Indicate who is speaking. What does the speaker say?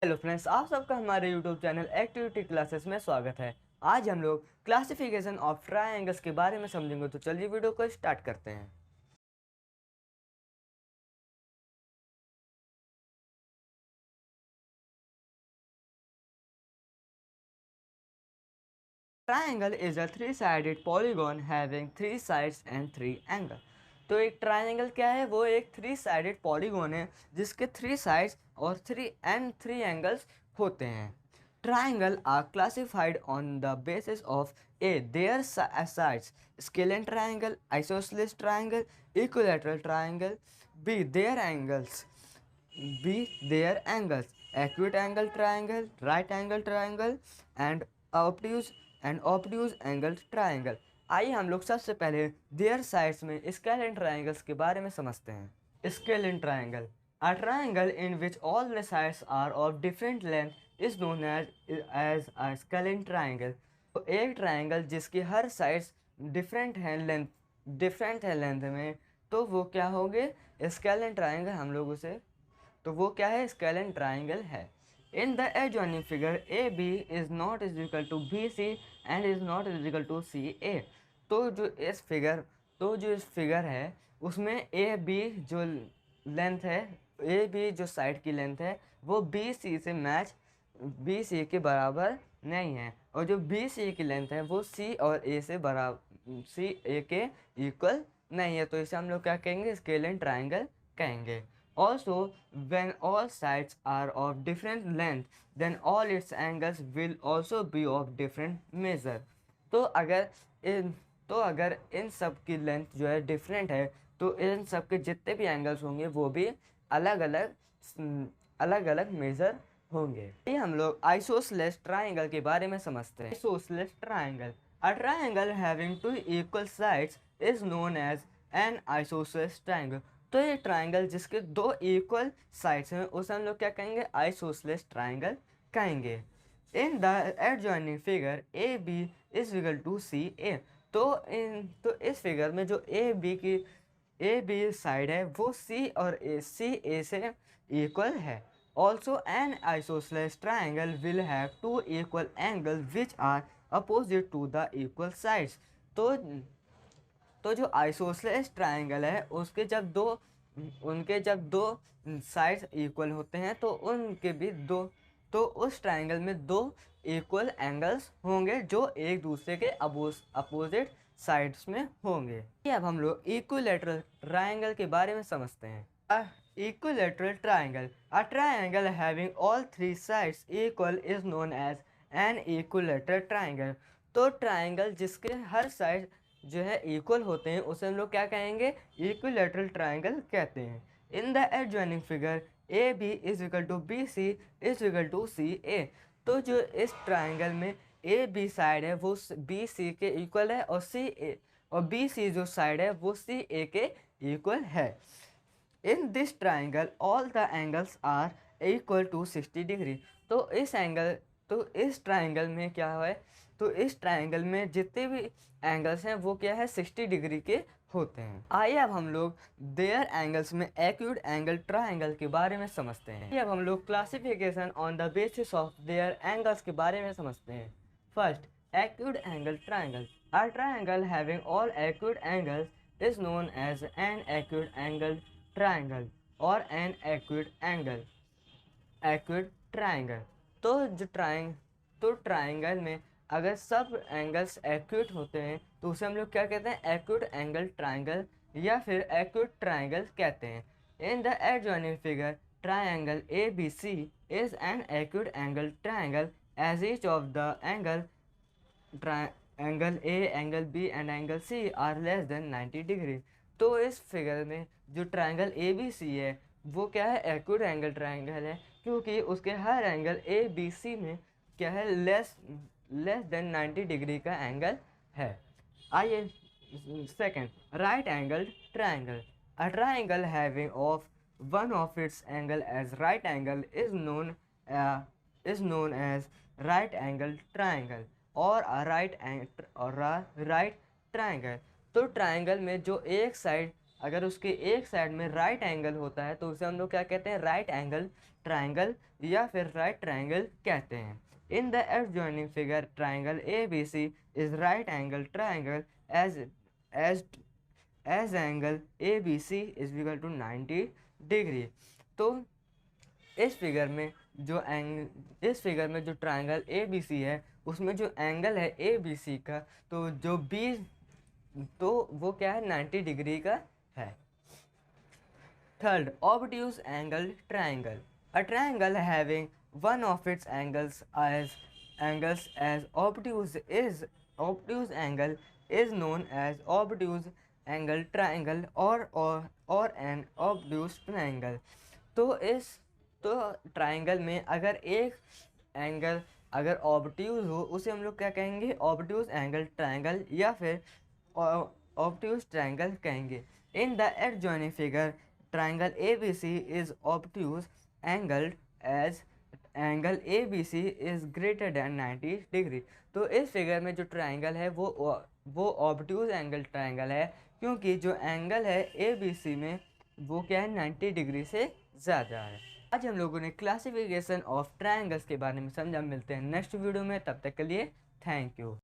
Speaker 1: Hello friends, आप सबका हमारे यूट्यूब चैनल एक्टिविटी क्लासेस में स्वागत है। आज हम लोग क्लासिफिकेशन ऑफ ट्रायंगल्स के बारे में समझेंगे, तो चलिए वीडियो को स्टार्ट करते हैं। Triangle is a three sided polygon having three sides and three angle. तो एक ट्रायंगल क्या है? वो एक थ्री साइडेड पॉलीगॉन है जिसके थ्री साइड्स और थ्री एंगल्स होते हैं। Triangle are classified on the basis of A. Their sides, scalene triangle, isosceles triangle, equilateral triangle. B. Their angles. B. Their angles, acute angle triangle, right angle triangle, and obtuse angle triangle. आइए हम लोग सबसे पहले there sides में scalene triangles के बारे में समझते हैं। Scalene triangle, a triangle in which all the sides are of different length is known as a scalene triangle। तो एक ट्राइंगल जिसकी हर साइड्स डिफरेंट है लेंथ में, तो वो क्या होंगे? स्केलेन ट्राइंगल हम लोग उसे, तो वो क्या है? स्केलेन ट्राइंगल है। In the adjoining figure A B is not is equal to B C and is not is equal to C A. तो जो इस फिगर है उसमें ए बी जो लेंथ है, ए बी जो साइड की लेंथ है वो बी सी से मैच, बी सी के बराबर नहीं है, और जो बी सी की लेंथ है वो सी और ए से बराबर, सी ए के इक्वल नहीं है। तो इसे हम लोग क्या कहेंगे? स्केलेन ट्राइंगल कहेंगे। Also, when all sides are of different length, then all its angles will also be of different measure। तो अगर इन इन सब की लेंथ जो है डिफरेंट है, तो इन सब के जितने भी एंगल्स होंगे वो भी अलग अलग मेजर होंगे। ये हम लोग आइसोसेलेस ट्राइंगल के बारे में समझते हैं। Isosceles triangle, a triangle having two equal sides is known as an isosceles triangle. तो ये ट्राइंगल जिसके दो इक्वल साइड्स हैं उसे हम लोग क्या कहेंगे? आइसोसेलेस ट्राइंगल कहेंगे। In the adjoining figure A B is equal to C A. तो इस फिगर में जो ए बी साइड है वो सी ए से इक्वल है। Also an isosceles triangle will have two equal angle which are opposite to the equal sides. तो जो आइसोसेलेस ट्राइंगल है जब दो साइड्स इक्वल होते हैं तो उनके भी दो, तो उस ट्राइंगल में दो इक्वल एंगल्स होंगे जो एक दूसरे के अपोजिट साइड्स में होंगे। अब हम लोग इक्विलैटरल ट्राइंगल के बारे में समझते हैं। Equilateral triangle, a triangle having all three sides equal is known as an equilateral triangle. तो ट्राइंगल जिसके हर साइड जो है इक्वल होते हैं उसे हम लोग क्या कहेंगे? इक्विलैटरल ट्राइंगल कहते हैं। In the adjoining figure A B is equal to B C is equal to C A. तो जो इस ट्राइंगल में ए बी साइड है वो बी सी के इक्वल है, और बी सी जो साइड है वो सी ए के इक्वल है। In this triangle all the angles are equal to 60 degree. तो इस ट्राइंगल में क्या है? तो इस ट्राइंगल में जितने भी एंगल्स हैं वो क्या है? 60 डिग्री के होते हैं। आइए अब हम लोग देयर एंगल्स में एक्यूट एंगल ट्राइंगल के बारे में समझते हैं। अब हम लोग classification on the basis of their angles के बारे में समझते हैं। First, acute angle triangle. A triangle having all acute angles is known as an acute angle triangle or an acute angle acute triangle। तो ट्राइंगल में अगर सब angles acute होते हैं तो उसे हम लोग क्या कहते हैं? एक्यूट एंगल ट्राइंगल या फिर एक्यूट ट्राइंगल कहते हैं। In the adjoining figure triangle A B C is an acute angle triangle as each of the angle A, angle B and angle C are less than 90 degree. तो इस figure में जो triangle A B सी है वो क्या है? Acute angle triangle है, क्योंकि उसके हर एंगल ए बी सी में क्या है? लेस देन 90 डिग्री का एंगल है। आइए second, right angle triangle, a triangle having of one of its angle as right angle is known as right angle triangle और राइट ट्राइंगल। तो ट्राइंगल में जो एक साइड अगर उसके एक साइड में राइट एंगल होता है तो उसे हम लोग क्या कहते हैं, राइट एंगल ट्राइंगल या फिर राइट ट्राइंगल कहते हैं। In the adjoining figure triangle A B C is right angle triangle as as angle A B C is equal to 90 degree. तो इस फिगर में जो ट्राइंगल ए बी सी है उसमें जो एंगल है ए बी सी का, तो जो बी तो वो क्या है, 90 डिग्री का है। Third, obtuse angle triangle. A triangle having one of its angles as obtuse angle is known as obtuse angle triangle or an obtuse triangle। तो ट्राइंगल में अगर एक एंगल अगर ऑब्ट्यूज हो उसे हम लोग क्या कहेंगे, ऑब्ट्यूज एंगल ट्राइंगल या फिर ऑब्ट्यूज ट्राइंगल कहेंगे। In the adjoining figure triangle A B C is obtuse angled as angle A B C is greater than 90 degree. तो इस फिगर में जो ट्राइंगल है वो ऑब्ट्यूज एंगल ट्राइंगल है, क्योंकि जो एंगल है ए बी सी में वो क्या है, 90 डिग्री से ज़्यादा है। आज हम लोगों ने क्लासिफिकेशन ऑफ ट्राइंगल्स के बारे में समझा। मिलते हैं नेक्स्ट वीडियो में, तब तक के लिए थैंक यू।